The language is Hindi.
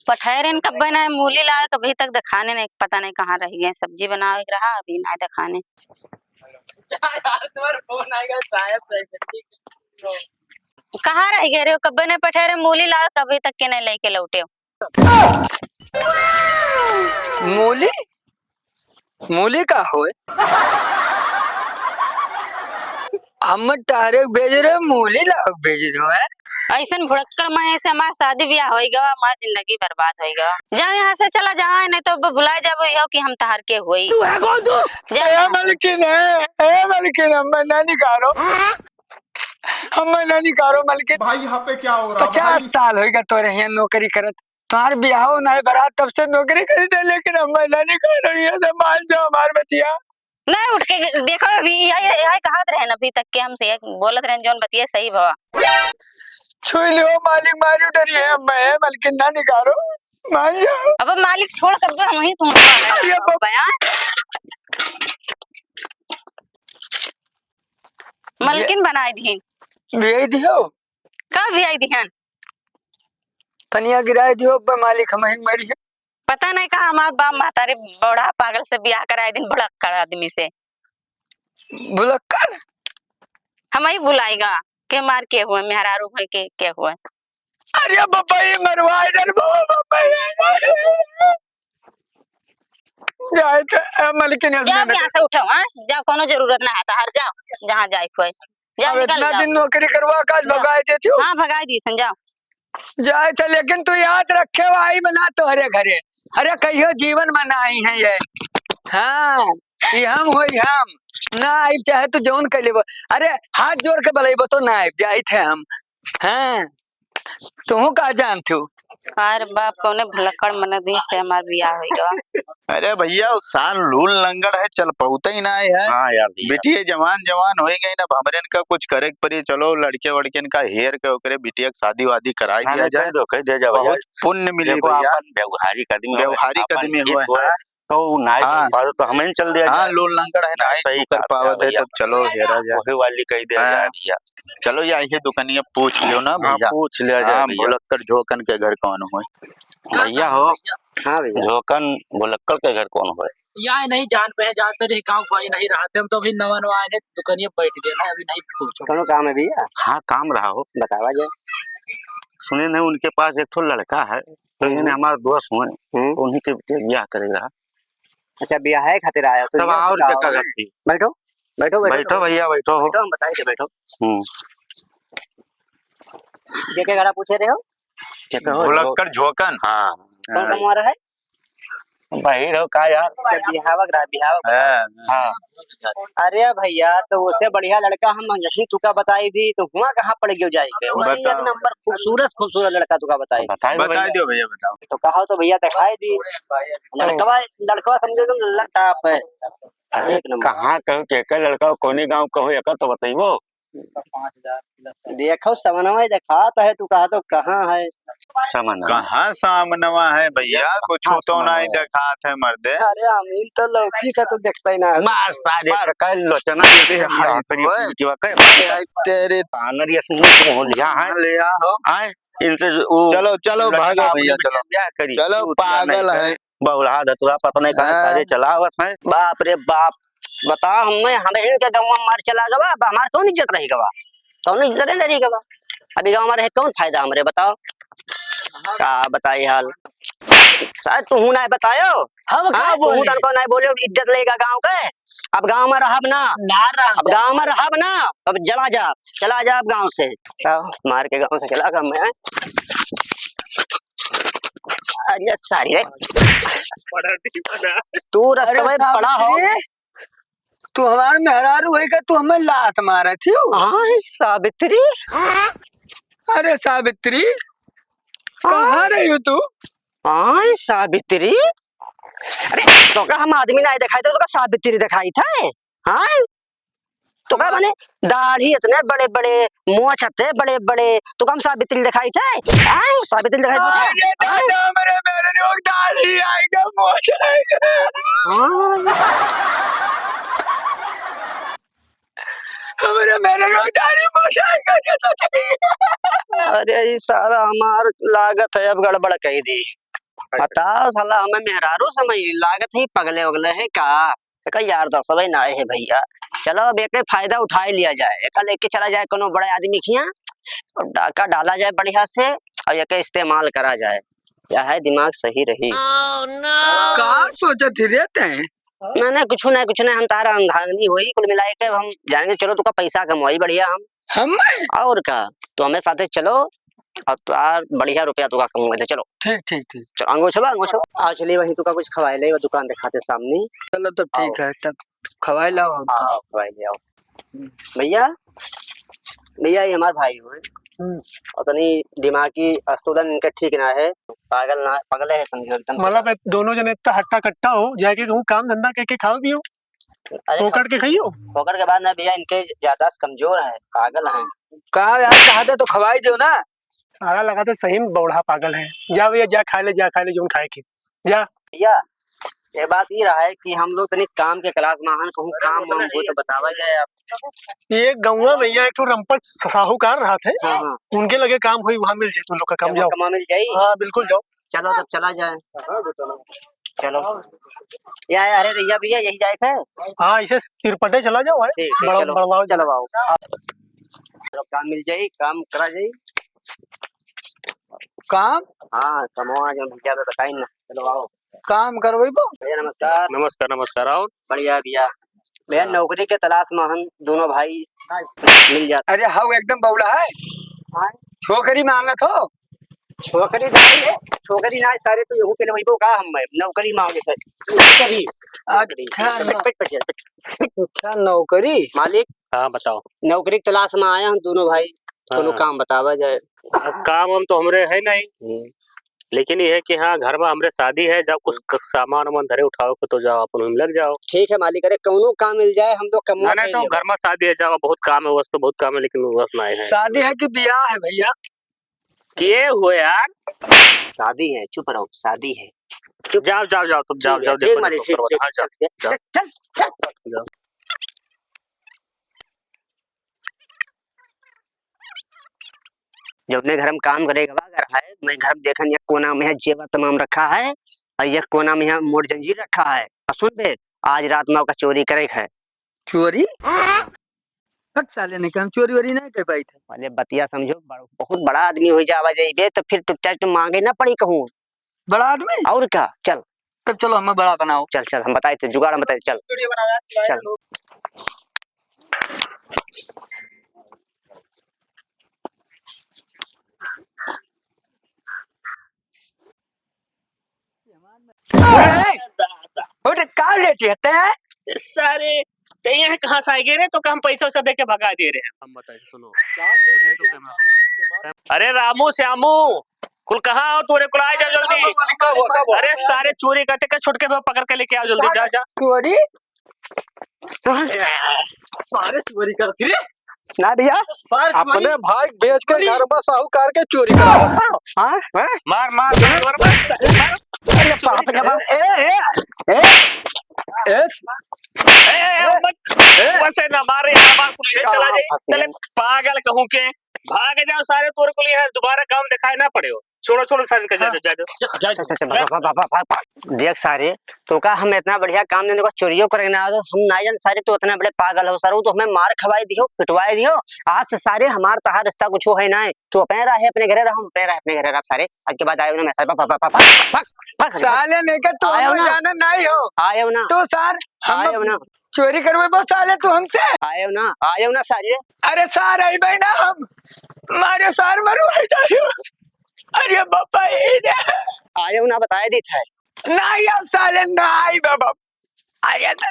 पठहरन कब बनाए मूली लाए कभी तक दिखाने नहीं, पता नहीं कहाँ रह गए। सब्जी बनावे रहा अभी ना दिखाने। कहाँ रह गए रे कब ने पठहरन मूली लाए कभी तक के नहीं लेके लौटे। मूली मूली का होए हम तारे भेज रहे मूली लाओ भेज रहे है। ऐसा भुड़क्कर मैं ऐसे हमारा शादी ब्याह हो गया, हमारी जिंदगी बर्बाद हो गया। जाओ यहाँ से चला जाओ नहीं तो भुला जाओ यो कि हम तहार के हुई। तू है कौन तू? मलकिन है मलकिन हम नहीं करो हम नहीं करो मलकिन। भाई यहाँ पे क्या हो रहा है? 50 साल होगा तोरे यहाँ नौकरी करत तुम्हार ब्याह हो ना बरात तब से नौकरी करी थे, लेकिन हम नहीं कर रही है। मान जाओ हमार बतिया नहीं उठ के देखो अभी यही कहत रहे अभी तक के हमसे बोलत रहे जोन बतिया सही भवा छुई लो मालिक मारी डरी है मैं मलकिन ना निकालो मान जाओ। अब मालिक छोड़ कर हम ही तुम मलकिन बनाई दी भेज दियो कब भी आई ध्यान पनिया गिराए दियो मालिक हम ही मरी है। पता नहीं कहा हमारे बाप मातारे बड़ा पागल से ब्याह कराए दिन भड़क्कड़ आदमी से भुलक्कड़ हम ही बुलाएगा के मार के हुए मेहरारू भाई के हुए। अरे बाबा ये मरवाए दर बाबा जाए तो मलकिन जाओ यहाँ से उठो। हाँ जाओ कोनो जरूरत ना है हर जाओ जहाँ जाए कोई जाओ निकल इतना दिन नौकरी करवा काज भगाए देती हो। हाँ भगाई दी सन जाओ जाए तो लेकिन तू याद रखे आई बना तो हरे घरे अरे कहियो जीवन में ना आई है ये। हाँ ये हम हो हम ना आई चाहे तू जौन कर लेबो अरे हाथ जोड़ के बलेबो तो ना आई जाए थे हम। हाँ तू का जानती हो अरे बाप कौने भुलक्कड़ मन दी से हमार ब्याह होगा। अरे भैया उस साल लूल लंगड़ है चल पौता ही ना है। हाँ यार बिटिया जवान जवान हो गई ना हमरन का कुछ करे परी चलो लड़के वड़के का हेर के ओकरे बिटिया शादी वादी कराई दिया जाए तो कह दे जाओ बहुत पुण्य मिले भैया। व्यवहारिक आदमी हुआ तो नाई हाँ। तो हमें चल दिया हाँ लूल लंगड़ है ना सही कर पावत है तो चलो हेरा जाए वही वाली कह दिया जाए भैया। चलो या ये दुकानिया पूछ लियो ना भैया पूछ लिया जाए भुलक्कड़ झोकन के घर कौन हो भैया हो। हाँ भैया झोकन भुलक्कड़ के घर कौन हो यहाँ नहीं जान पे जाते रहे गाँव भाई नहीं रहते हम तो अभी नवा नवा आए दुकानिया बैठ गए ना अभी नहीं पूछो कौन काम है भैया। हाँ काम रहा हो बतावा जाए सुने नहीं उनके पास एक ठो लड़का है तो इन्हें हमारे दोस्त हुए उन्हीं के ब्याह करेगा। अच्छा ब्याह है खातिर आया तो और क्या करती बैठो बैठो बैठो भैया बैठो हो हम बताइए बैठो। क्या घर पूछे रहे हो भुलक्कड़ झोकन। हाँ कौन सा मुहारा है भाई रहो का यार बिहावक हाँ। अरे भैया तो उससे बढ़िया लड़का हम यही तुका बताई दी तो हुआ कहाँ पड़ गयो जाएगा उसी एक नंबर खूबसूरत लड़का तुका बताई बता दियो भैया बताओ तो कहा तो भैया दिखाई दी लड़का समझो तुम लटाप है कहाँ कहो के लड़का कोने गाँव कहो एक तो बताइबो देखो समनवा देखा तो है तू कहा तो कहाँ है समनवा कहाँ सामनवा है भैया कुछ तो नहीं देखा थे मर्दे। अरे अमीन तो लौकी का तो देखता ही ना मार सारे का लोचना तेरे तानर ये सुन लिया है लिया हो आए इनसे चलो चलो भागो भैया चलो क्या करी चलो पागल है बहुला धतुरा पता नहीं कहाँ सारे चलावत है बाप रे बाप बता हमें इनके गाँव में मार चला गवा हमारे कौन इज्जत रही गवा कौन इज्जत नहीं रही गवा अभी गाँव में रहे कौन फायदा हमारे बताओ का बताई हाल तू ना बतायो हम को नहीं बोले इज्जत लेगा गाँव के अब गाँव में रहब ना अब गाँव में रहब ना अब चला जा अब गाँव से मार के गाँव से चला गा मैं अरे सारी तू रास्ते में पड़ा हो तू हमारे मेहरारू है का तू हमें लात मारा थी सावित्री। अरे सावित्री कहाँ रही हो तू सावित्री अरे तो का हम आदमी नहीं दिखाई तो सावित्री दिखाई था हाँ तो का माने दाढ़ी इतने बड़े बड़े मोछ थे बड़े बड़े तो हम सावित्री दिखाई थे सावित्री दिखाई दाढ़ी आएगा मोछ हमारे मेरे लोग दाढ़ी मोछ आएगा। अरे ये सारा हमार लागत है अब गड़बड़ कही दी बताओ साला हमें मेहरारू समझ लागत ही पगले वगले है का यार दस भाई ना है भैया। चलो अब एक फायदा उठा ही लिया जाए, एक लेके चला जाए कोनो बड़े आदमी की यहाँ और डाका डाला जाए बढ़िया से और एक इस्तेमाल करा जाए, क्या है दिमाग सही रही। का सोचत रहते हैं? ना कुछ ना हम तारा अंधांगनी हुई कुल मिला के हम जाएंगे। चलो तुका पैसा कमाई बढ़िया हम और का तो हमें साथे चलो और यार बढ़िया रुपया तुका कमाऊंगे। चलो ठीक ठीक ठीक, चलो अंगूठा आ चलिए वहीं तुका कुछ खवाए ले, वो दुकान दिखाते सामने। चलो तब ठीक है, तब खवाई लाओ। आओ खवाए ले आओ। भैया ये हमारे भाई हुए और तनी दिमागी अस्तुदन इनका ठीक ना है, पागल है समझो एकदम। मतलब दोनों जने इतना हट्टा कट्टा हो जाके कहूँ काम धंधा करके खाओ पियो पोकड़ के खाइयो। पोकड़ के बाद ना भैया इनके याददाश्त कमजोर है, पागल है। का यार चाहते तो खवाई दो ना। सारा लगाते सही में बौढ़ा पागल है। जा भैया जा खा ले जो खाए के जा। भैया ये बात ये रहा है कि हम लोग तनिक काम के क्लास में हन कहूँ काम वाम हो तो बतावा जाए आप। ये गौवा भैया एक तो रंपट साहूकार रहा थे, हाँ। उनके लगे काम हुई वहाँ मिल जाए तुम लोग का काम। जाओ कमा मिल जाये। हाँ बिल्कुल जाओ। चलो तब चला जाए। चलो या अरे भैया भैया यही जाए थे। हाँ इसे तिरपटे चला जाओ। चलो काम मिल जाये, काम करा जाये काम। हाँ कमवा जो भैया बताई ना। चलो आओ काम करो भैया। नमस्कार नमस्कार। और बढ़िया भैया नौकरी के तलाश में हम दोनों भाई मिल जाते। अरे हाँ एकदम बौड़ा है, छोकरी मांगत हो। छोकरी ना सारे तो यहू पे वही का हम नौकरी मांगे थे। नौकरी अच्छा नौकरी मालिक। हाँ बताओ। नौकरी की तलाश में आया हम दोनों भाई, कोनो काम बतावा जाए। अब काम हम तो हमरे है नहीं, लेकिन ये है कि हाँ घर में हमरे शादी है, जब कुछ सामान वामान धरे उठाओ तो जाओ अपन लग जाओ। ठीक है मालिक, अरे कौनो काम मिल जाए हम लोग कम नहीं तो घर में शादी है, जाओ बहुत काम है, वस्तु बहुत काम है, लेकिन वस्तु नहीं है। शादी है कि ब्याह है भैया? किए हुए यार शादी है, चुप रहो शादी है। जाओ तुम जाओ देखो। चल। जो अपने घर में काम करेगा अगर है, मैं घर देखन ये कोना में है जेवर तमाम रखा है और ये कोना में मोड़ जंजीर रखा है। सुन बे आज रात में का चोरी करे है। चोरी? साले ने काम चोरी वोरी नहीं कर पाई थे। अरे बतिया समझो, बहुत बड़ा आदमी हो जावा जाइए तो फिर टुकटा मांगे ना पड़ी कहूँ। बड़ा आदमी और क्या। चल तब चलो हमें बड़ा बनाओ। चल हम बताए थे जुगाड़ बताए। चल का लेते हैं सारे यहाँ कहाँ से आएंगे रे, तो हम पैसा वैसा दे के भगा दे रहे हैं। हम बताइए सुनो। अरे रामू श्यामू कुल कहाँ हो, तोरे कुल आ जा जल्दी। अरे सारे चोरी करते कर छुटके पे पकड़ के लेके आओ जल्दी। जा चोरी? सारे चोरी करती रे ना भैया, अपने भाई बेच के घर में साहूकार के चोरी करा। मार वैसे ना मारे यार, चला जाए पागल कहूँ के भाग जाओ सारे तोरे को लिए दोबारा काम दिखाई ना पड़े हो। छोड़ो सारे का देख सारे तो का हम इतना बढ़िया काम देने को चोरियों करेंगे हम ना जान सारे तो इतना बड़े पागल हो सर, तो हमें मार खवाई दियो पिटवाई दियो। आज से सारे हमार तहार रिश्ता कुछ है ना, तो अपने रहे अपने घरे रहो, अपने घरे रह सारे। आज के बाद आयो ना मैं साले लेकर तो जाना नहीं हो। आयो ना तो सर आयो ना चोरी करवे बस साले तू हमसे आयो ना साले। अरे सार आई भाई ना हम मारे सार मरू हटायो। अरे बाबा आयो ना बताया दी था नहीं अब साले ना आई बाबा आया ना